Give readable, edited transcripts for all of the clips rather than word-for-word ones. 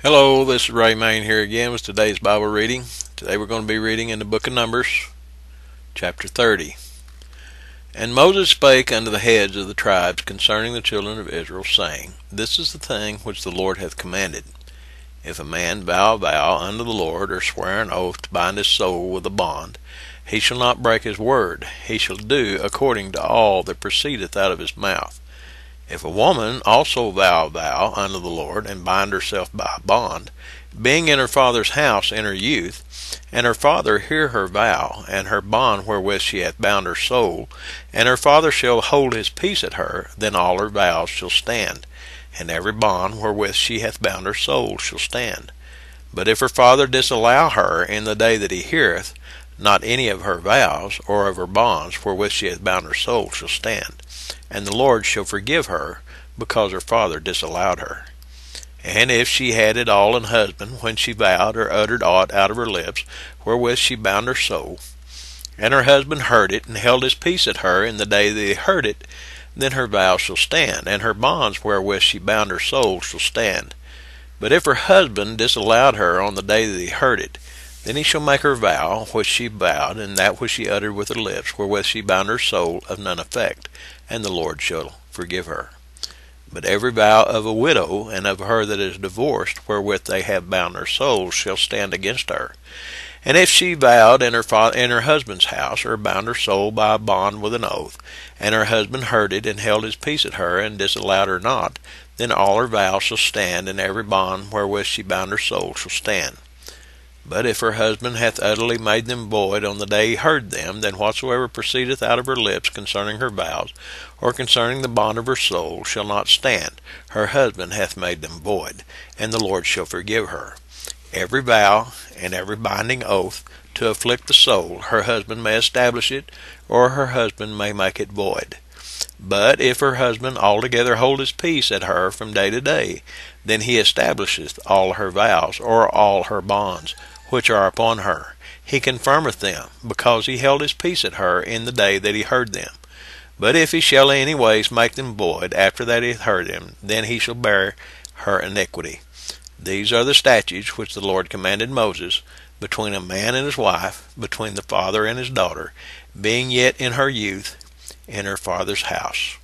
Hello, this is Ray Main here again with today's Bible reading. Today we're going to be reading in the book of Numbers, chapter 30. And Moses spake unto the heads of the tribes concerning the children of Israel, saying, This is the thing which the Lord hath commanded. If a man vow a vow unto the Lord, or swear an oath to bind his soul with a bond, he shall not break his word. He shall do according to all that proceedeth out of his mouth. If a woman also vow a vow unto the Lord, and bind herself by a bond, being in her father's house in her youth, and her father hear her vow, and her bond wherewith she hath bound her soul, and her father shall hold his peace at her, then all her vows shall stand, and every bond wherewith she hath bound her soul shall stand. But if her father disallow her in the day that he heareth, not any of her vows, or of her bonds wherewith she hath bound her soul shall stand, and the Lord shall forgive her, because her father disallowed her. And if she had it all an husband, when she vowed or uttered aught out of her lips, wherewith she bound her soul, and her husband heard it, and held his peace at her in the day that he heard it, then her vow shall stand, and her bonds wherewith she bound her soul shall stand. But if her husband disallowed her on the day that he heard it, then he shall make her vow which she vowed, and that which she uttered with her lips, wherewith she bound her soul, of none effect, and the Lord shall forgive her. But every vow of a widow, and of her that is divorced, wherewith they have bound their souls, shall stand against her. And if she vowed in her husband's house, or bound her soul by a bond with an oath, and her husband heard it, and held his peace at her, and disallowed her not, then all her vows shall stand, and every bond wherewith she bound her soul shall stand. But if her husband hath utterly made them void on the day he heard them, then whatsoever proceedeth out of her lips concerning her vows, or concerning the bond of her soul, shall not stand. Her husband hath made them void, and the Lord shall forgive her. Every vow and every binding oath to afflict the soul, her husband may establish it, or her husband may make it void. But if her husband altogether hold his peace at her from day to day, then he establisheth all her vows, or all her bonds, which are upon her. He confirmeth them, because he held his peace at her in the day that he heard them. But if he shall any ways make them void after that he hath heard them, then he shall bear her iniquity. These are the statutes which the Lord commanded Moses, between a man and his wife, between the father and his daughter, being yet in her youth, in her father's house.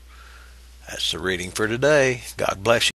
That's the reading for today. God bless you.